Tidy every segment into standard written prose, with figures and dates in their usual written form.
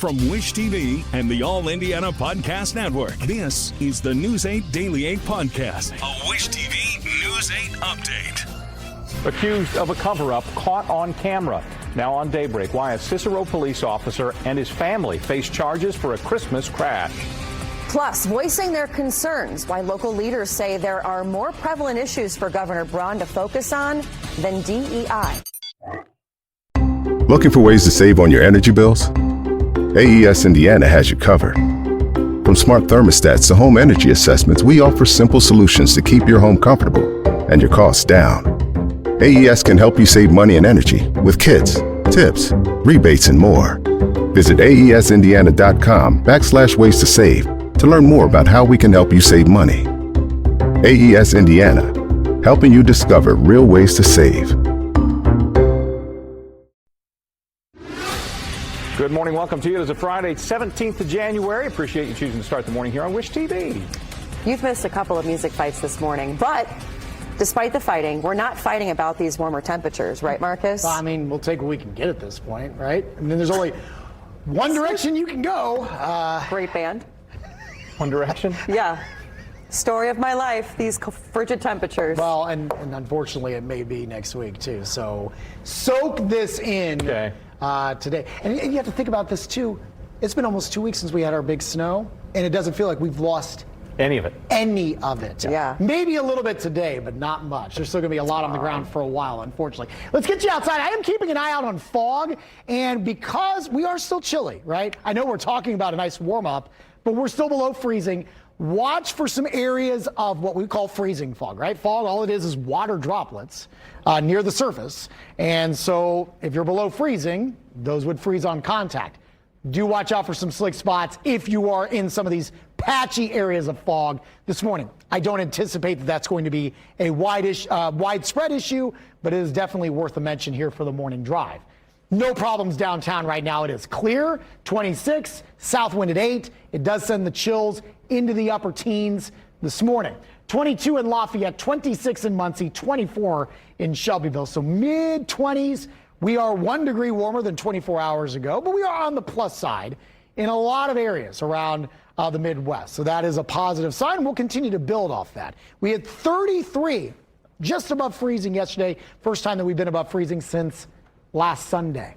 From Wish TV and the All Indiana Podcast Network, this is the News 8 Daily 8 Podcast, a Wish TV News 8 update. Accused of a cover-up caught on camera. Now on Daybreak, why a Cicero police officer and his family face charges for a Christmas crash. Plus, voicing their concerns why local leaders say there are more prevalent issues for Governor Braun to focus on than DEI. Looking for ways to save on your energy bills? AES Indiana has you covered. From smart thermostats to home energy assessments, we offer simple solutions to keep your home comfortable and your costs down. AES can help you save money and energy with kits, tips, rebates, and more. Visit aesindiana.com/ways to save to learn more about how we can help you save money. AES Indiana, helping you discover real ways to save. Good morning. Welcome to you. It is a Friday, 17th of January. Appreciate you choosing to start the morning here on Wish TV. You've missed a couple of music fights this morning, but despite the fighting, we're not fighting about these warmer temperatures, right, Marcus? Well, I mean, we'll take what we can get at this point, right? I mean, there's only one direction you can go. Great band. One Direction? Yeah. Story of my life, these frigid temperatures. Well, and unfortunately, it may be next week, too. So soak this in today. And you have to think about this, too. It's been almost 2 weeks since we had our big snow, and it doesn't feel like we've lost any of it. Any of it. Yeah. Maybe a little bit today, but not much. There's still going to be a lot on the ground for a while, unfortunately. Let's get you outside. I am keeping an eye out on fog, and because we are still chilly, right? I know we're talking about a nice warm-up, but we're still below freezing. Watch for some areas of what we call freezing fog, right? Fog, all it is water droplets near the surface. And so if you're below freezing, those would freeze on contact. Do watch out for some slick spots if you are in some of these patchy areas of fog this morning. I don't anticipate that that's going to be a widespread issue, but it is definitely worth a mention here for the morning drive. No problems downtown right now. It is clear, 26, south wind at 8. It does send the chills into the upper teens this morning. 22 in Lafayette, 26 in Muncie, 24 in Shelbyville. So mid-20s. We are 1 degree warmer than 24 hours ago, but we are on the plus side in a lot of areas around the Midwest. So that is a positive sign. We'll continue to build off that. We had 33 just above freezing yesterday. First time that we've been above freezing since last Sunday.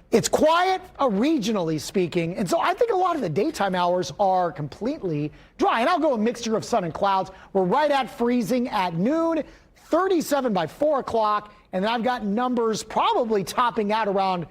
It's quiet regionally speaking, and so I think a lot of the daytime hours are completely dry. And I'll go a mixture of sun and clouds. We're right at freezing at noon, 37 by 4 o'clock, and then I've got numbers probably topping out around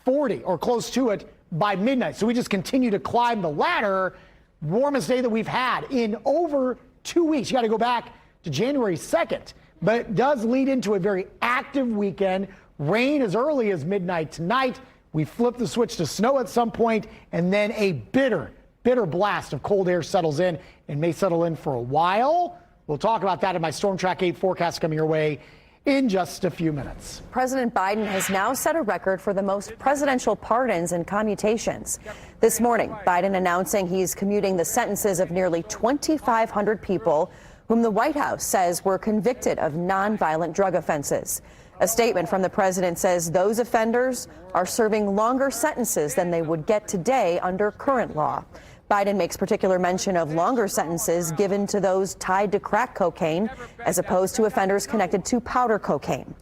40 or close to it by midnight. So we just continue to climb the ladder. Warmest day that we've had in over 2 weeks. You got to go back to January 2nd, but it does lead into a very active weekend. Rain as early as midnight tonight. We flip the switch to snow at some point, and then a bitter blast of cold air settles in and may settle in for a while. We'll talk about that in my Storm Track 8 forecast coming your way in just a few minutes. President Biden has now set a record for the most presidential pardons and commutations. This morning, Biden announcing he's commuting the sentences of nearly 2,500 people whom the White House says were convicted of nonviolent drug offenses. A statement from the president says those offenders are serving longer sentences than they would get today under current law. Biden makes particular mention of longer sentences given to those tied to crack cocaine as opposed to offenders connected to powder cocaine.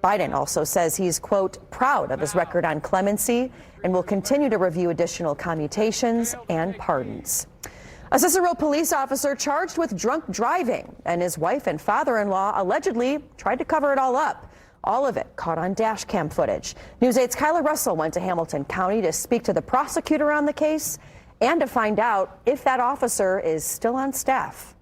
Biden also says he's, quote, proud of his record on clemency and will continue to review additional commutations and pardons. A Cicero police officer charged with drunk driving and his wife and father-in-law allegedly tried to cover it all up. All of it caught on dash cam footage. News 8's Kyla Russell went to Hamilton County to speak to the prosecutor on the case and to find out if that officer is still on staff.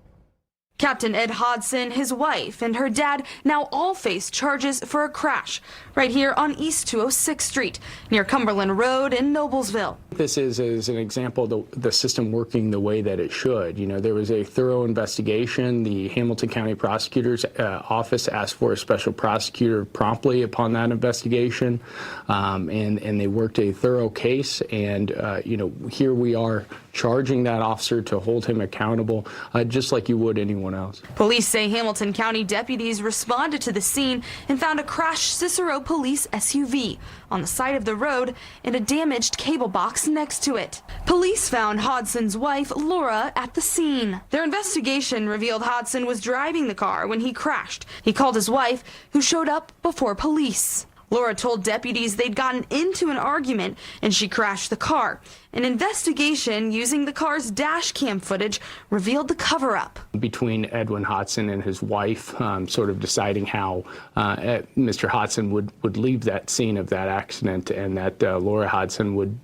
Captain Ed Hodson, his wife, and her dad now all face charges for a crash right here on East 206th Street near Cumberland Road in Noblesville. This is an example of the system working the way that it should. You know, there was a thorough investigation. The Hamilton County Prosecutor's Office asked for a special prosecutor promptly upon that investigation, and they worked a thorough case. And, you know, here we are charging that officer to hold him accountable, just like you would anyone else. Police say Hamilton County deputies responded to the scene and found a crashed Cicero police SUV on the side of the road and a damaged cable box next to it. Police found Hodgson's wife, Laura, at the scene. Their investigation revealed Hodgson was driving the car when he crashed. He called his wife, who showed up before police. Laura told deputies they'd gotten into an argument and she crashed the car. An investigation using the car's dash cam footage revealed the cover-up. Between Edwin Hodgson and his wife, sort of deciding how Mr. Hodgson would leave that scene of that accident, and that Laura Hodgson would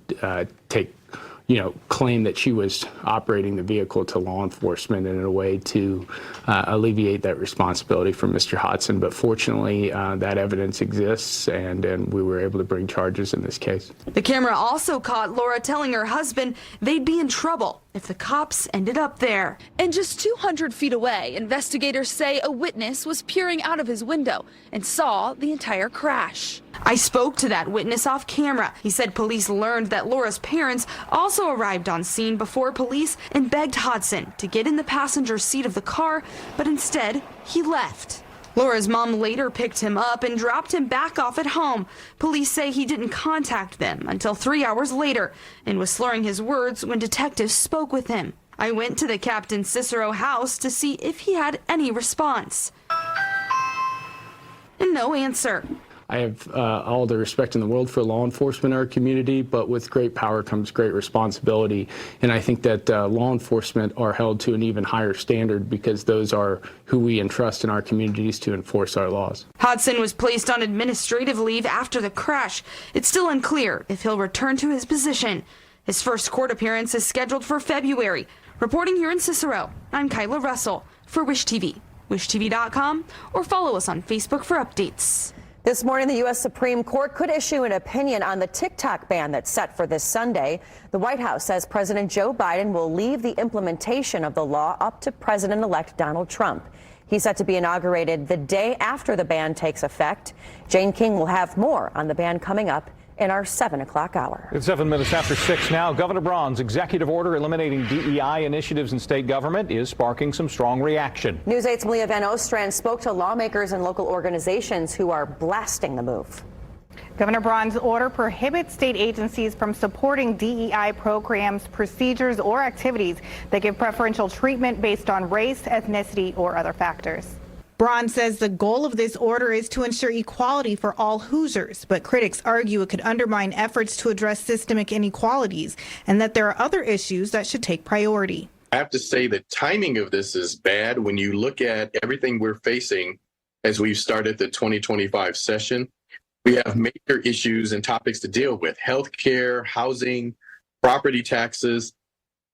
claim that she was operating the vehicle to law enforcement in a way to alleviate that responsibility from Mr. Hodgson. But fortunately, that evidence exists, and we were able to bring charges in this case. The camera also caught Laura telling her husband they'd be in trouble if the cops ended up there. And just 200 feet away, investigators say a witness was peering out of his window and saw the entire crash. I spoke to that witness off camera. He said police learned that Laura's parents also arrived on scene before police and begged Hodgson to get in the passenger seat of the car, but instead he left. Laura's mom later picked him up and dropped him back off at home. Police say he didn't contact them until 3 hours later and was slurring his words when detectives spoke with him. I went to the Captain Cicero house to see if he had any response. And no answer. I have all the respect in the world for law enforcement in our community, but with great power comes great responsibility. And I think that law enforcement are held to an even higher standard because those are who we entrust in our communities to enforce our laws. Hodgson was placed on administrative leave after the crash. It's still unclear if he'll return to his position. His first court appearance is scheduled for February. Reporting here in Cicero, I'm Kyla Russell for Wish TV, wishtv.com, or follow us on Facebook for updates. This morning, the U.S. Supreme Court could issue an opinion on the TikTok ban that's set for this Sunday. The White House says President Joe Biden will leave the implementation of the law up to President-elect Donald Trump. He's set to be inaugurated the day after the ban takes effect. Jane King will have more on the ban coming up in our 7 o'clock hour. It's 7 minutes after 6 now. Governor Braun's executive order eliminating DEI initiatives in state government is sparking some strong reaction. News 8's Malia Van Ostrand spoke to lawmakers and local organizations who are blasting the move. Governor Braun's order prohibits state agencies from supporting DEI programs, procedures, or activities that give preferential treatment based on race, ethnicity, or other factors. Braun says the goal of this order is to ensure equality for all Hoosiers, but critics argue it could undermine efforts to address systemic inequalities and that there are other issues that should take priority. I have to say the timing of this is bad when you look at everything we're facing as we've started the 2025 session. We have major issues and topics to deal with: healthcare, housing, property taxes.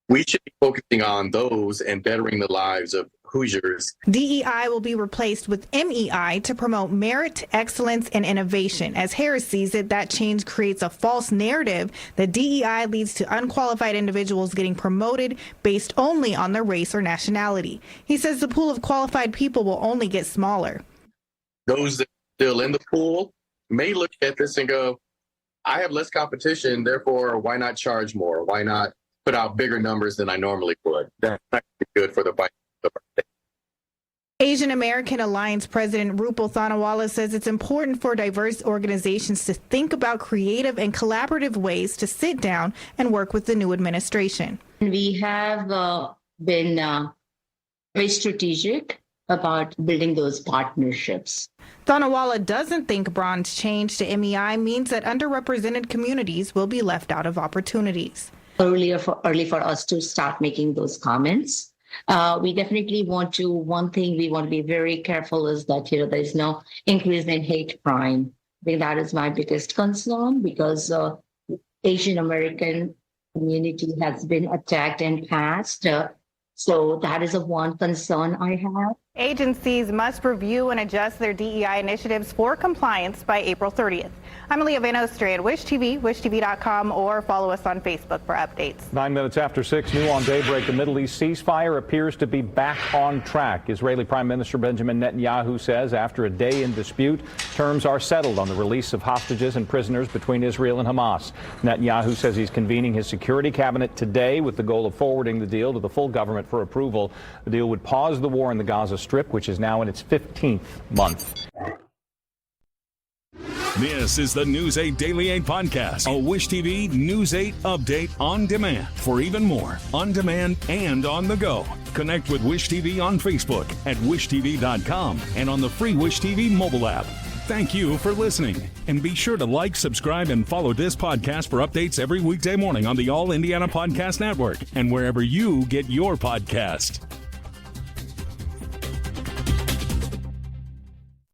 We should be focusing on those and bettering the lives of Hoosiers. DEI will be replaced with MEI to promote merit, excellence, and innovation. As Harris sees it, that change creates a false narrative that DEI leads to unqualified individuals getting promoted based only on their race or nationality. He says the pool of qualified people will only get smaller. Those that are still in the pool may look at this and go, I have less competition, therefore why not charge more? Why not put out bigger numbers than I normally would? That's not good for the bike. Asian American Alliance President Rupal Thanawala says it's important for diverse organizations to think about creative and collaborative ways to sit down and work with the new administration. We have been very strategic about building those partnerships. Thanawala doesn't think Braun's change to MEI means that underrepresented communities will be left out of opportunities. Early for us to start making those comments. We definitely one thing we want to be very careful is that, there's no increase in hate crime. I think that is my biggest concern because Asian American community has been attacked in past. So that is one concern I have. Agencies must review and adjust their DEI initiatives for compliance by April 30th. I'm Malia Van Ostrand, Wish TV, wishtv.com, or follow us on Facebook for updates. 9 minutes after 6, new on Daybreak. The Middle East ceasefire appears to be back on track. Israeli Prime Minister Benjamin Netanyahu says after a day in dispute, terms are settled on the release of hostages and prisoners between Israel and Hamas. Netanyahu says he's convening his security cabinet today with the goal of forwarding the deal to the full government for approval. The deal would pause the war in the Gaza Strip, which is now in its 15th month. This is the News 8 Daily 8 podcast, a Wish TV News 8 update on demand. For even more, on demand and on the go, connect with Wish TV on Facebook at wishtv.com and on the free Wish TV mobile app. Thank you for listening, and be sure to like, subscribe, and follow this podcast for updates every weekday morning on the All Indiana Podcast Network and wherever you get your podcast.